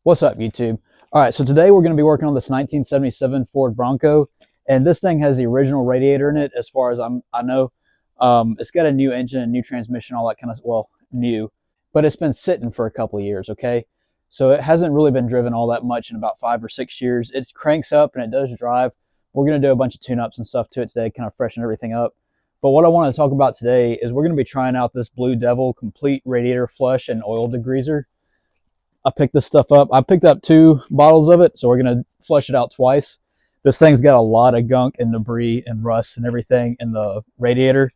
What's up, YouTube? All right, so today we're going to be working on this 1977 Ford Bronco, and this thing has the original radiator in it. As far as I know, it's got a new engine, new transmission, all that kind of new, but it's been sitting for a couple of years. Okay, so it hasn't really been driven all that much in about 5 or 6 years. It cranks up and it does drive. We're going to do a bunch of tune-ups and stuff to it today, kind of freshen everything up. But what I want to talk about today is we're going to be trying out this Blue Devil complete radiator flush and oil degreaser. I picked this stuff up. I picked up 2 bottles of it, so we're going to flush it out twice. This thing's got a lot of gunk and debris and rust and everything in the radiator.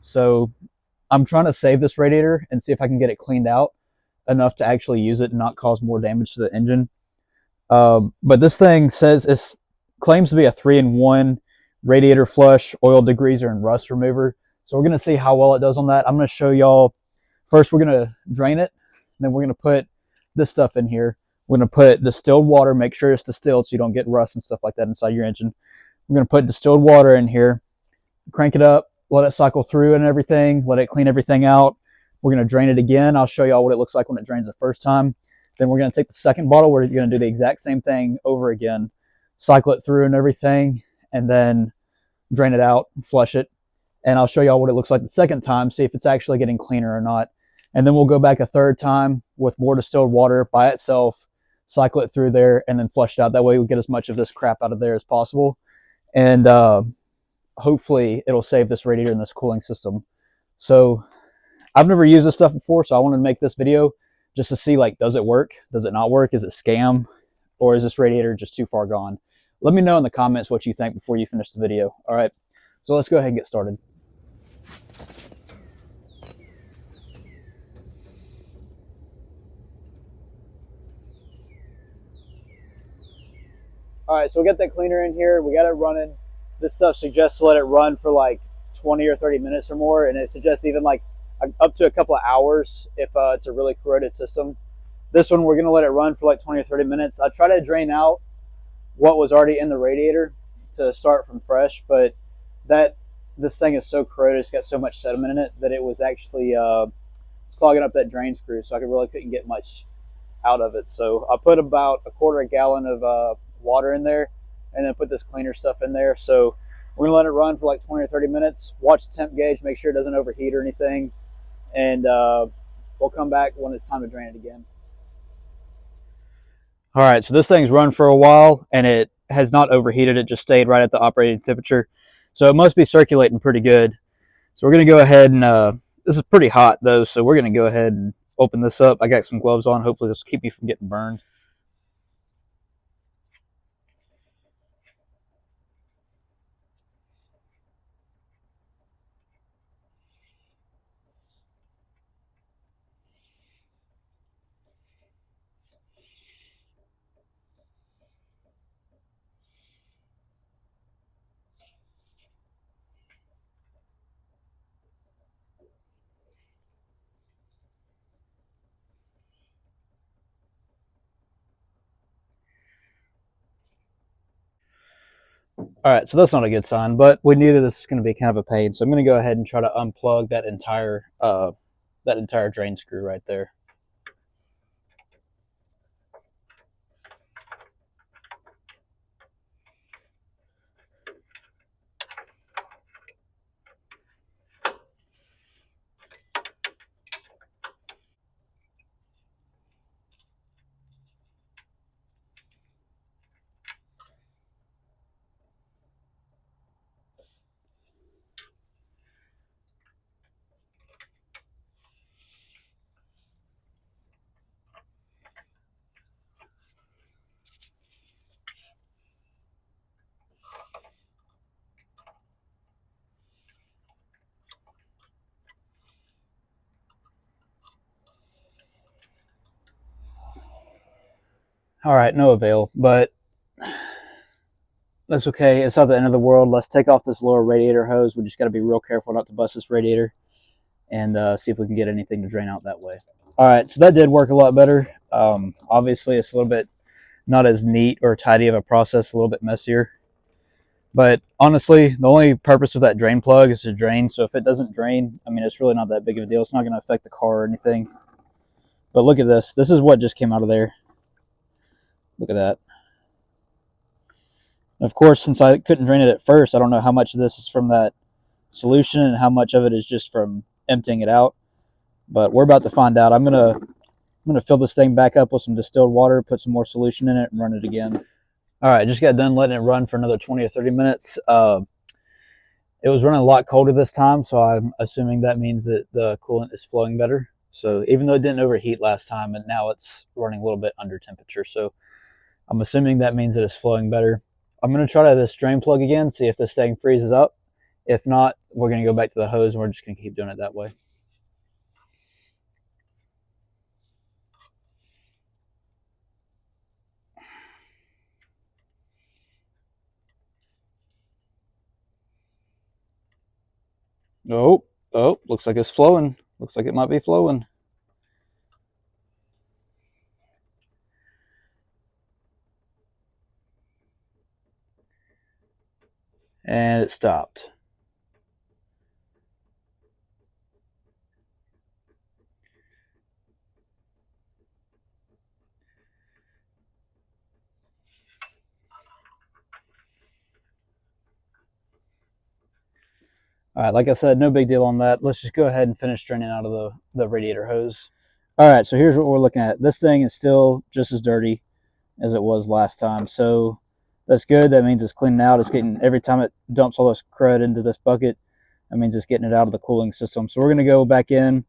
So I'm trying to save this radiator and see if I can get it cleaned out enough to actually use it and not cause more damage to the engine. But this thing says it claims to be a 3-in-1 radiator flush, oil degreaser, and rust remover. So we're going to see how well it does on that. I'm going to show y'all. First, we're going to drain it. And then we're going to put this stuff in here. We're going to put distilled water. Make sure it's distilled so you don't get rust and stuff like that inside your engine. We're going to put distilled water in here. Crank it up. Let it cycle through and everything. Let it clean everything out. We're going to drain it again. I'll show y'all what it looks like when it drains the first time. Then we're going to take the second bottle. We're going to do the exact same thing over again. Cycle it through and everything. And then drain it out, flush it. And I'll show y'all what it looks like the second time. See if it's actually getting cleaner or not. And then we'll go back a third time with more distilled water by itself, cycle it through there, and then flush it out. That way we get as much of this crap out of there as possible. And hopefully it'll save this radiator and this cooling system. So I've never used this stuff before, so I wanted to make this video just to see, like, does it work? Does it not work? Is it scam? Or is this radiator just too far gone? Let me know in the comments what you think before you finish the video. All right, so let's go ahead and get started. All right, so we got that cleaner in here. We got it running. This stuff suggests to let it run for like 20 or 30 minutes or more, and it suggests even like up to a couple of hours if it's a really corroded system. This one, we're going to let it run for like 20 or 30 minutes. I try to drain out what was already in the radiator to start from fresh, but this thing is so corroded, it's got so much sediment in it that it was actually clogging up that drain screw, so I really couldn't get much out of it. So I put about a quarter a gallon of water in there and then put this cleaner stuff in there. So we're gonna let it run for like 20 or 30 minutes, watch the temp gauge, make sure it doesn't overheat or anything, and we'll come back when it's time to drain it again. All right, so this thing's run for a while and it has not overheated. It just stayed right at the operating temperature, so it must be circulating pretty good. So we're gonna go ahead and this is pretty hot though, so we're gonna go ahead and open this up. I got some gloves on. Hopefully this will keep me from getting burned. All right, so that's not a good sign, but we knew that this is going to be kind of a pain. So I'm going to go ahead and try to unplug that entire drain screw right there. All right, no avail, but that's okay. It's not the end of the world. Let's take off this lower radiator hose. We just got to be real careful not to bust this radiator and see if we can get anything to drain out that way. All right, so that did work a lot better. Obviously, it's a little bit not as neat or tidy of a process, a little bit messier. But honestly, the only purpose of that drain plug is to drain. So if it doesn't drain, I mean, it's really not that big of a deal. It's not going to affect the car or anything. But look at this. This is what just came out of there. Look at that. And of course, since I couldn't drain it at first, I don't know how much of this is from that solution and how much of it is just from emptying it out. But we're about to find out. I'm gonna fill this thing back up with some distilled water, put some more solution in it, and run it again. All right, just got done letting it run for another 20 or 30 minutes. It was running a lot colder this time, so I'm assuming that means that the coolant is flowing better. So even though it didn't overheat last time, and now it's running a little bit under temperature, so I'm assuming that means that it's flowing better. I'm going to try this drain plug again, see if this thing freezes up. If not, we're going to go back to the hose and we're just going to keep doing it that way. Oh, looks like it's flowing. Looks like it might be flowing. And it stopped. All right, like I said, no big deal on that. Let's just go ahead and finish draining out of the radiator hose. All right, so here's what we're looking at. This thing is still just as dirty as it was last time. So that's good. That means it's cleaning out. It's getting, every time it dumps all this crud into this bucket, that means it's getting it out of the cooling system. So we're going to go back in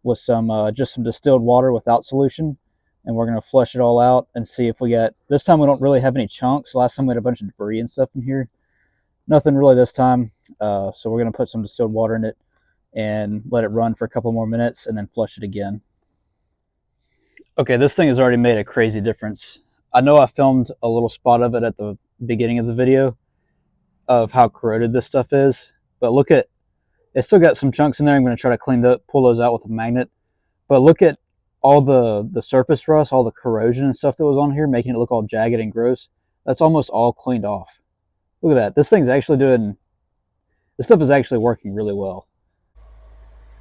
with some just some distilled water without solution, and we're going to flush it all out and see if we got, this time we don't really have any chunks. Last time we had a bunch of debris and stuff in here. Nothing really this time. So we're going to put some distilled water in it and let it run for a couple more minutes and then flush it again. Okay, this thing has already made a crazy difference. I know I filmed a little spot of it at the beginning of the video of how corroded this stuff is, but look at, it's still got some chunks in there. I'm going to try to pull those out with a magnet. But look at all the surface rust, all the corrosion and stuff that was on here, making it look all jagged and gross. That's almost all cleaned off. Look at that. This thing's actually doing, this stuff is actually working really well.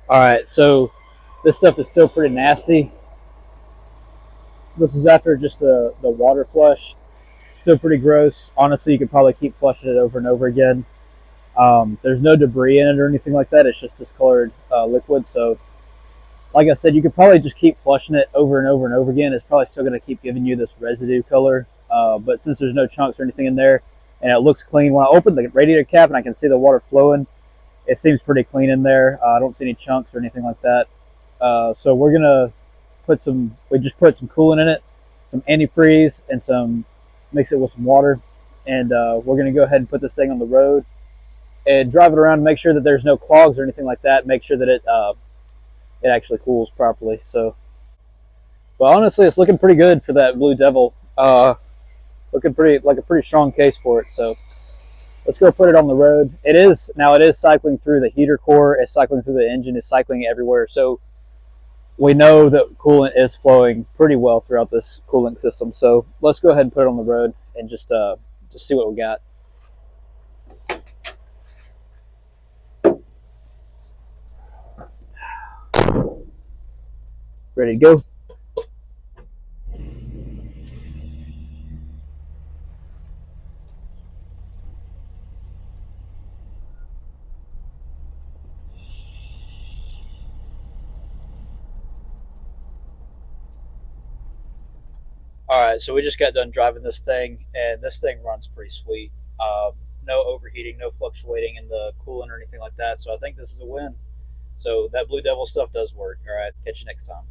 All right, so this stuff is still pretty nasty. This is after just the water flush. Still pretty gross. Honestly, you could probably keep flushing it over and over again. There's no debris in it or anything like that. It's just discolored liquid. So, like I said, you could probably just keep flushing it over and over and over again. It's probably still going to keep giving you this residue color. But since there's no chunks or anything in there, and it looks clean, when I open the radiator cap and I can see the water flowing, it seems pretty clean in there. I don't see any chunks or anything like that. So we're going to we just put some coolant in it, some antifreeze, and mix it with some water. And we're going to go ahead and put this thing on the road and drive it around, make sure that there's no clogs or anything like that, make sure that it actually cools properly. So, but honestly, it's looking pretty good for that Blue Devil. Looking pretty, like a pretty strong case for it. So let's go put it on the road. It is cycling through the heater core, it's cycling through the engine, it's cycling everywhere. So we know that coolant is flowing pretty well throughout this cooling system. So let's go ahead and put it on the road and just see what we got. Ready to go. All right, so we just got done driving this thing, and this thing runs pretty sweet. No overheating, no fluctuating in the coolant or anything like that. So I think this is a win. So that Blue Devil stuff does work. All right, catch you next time.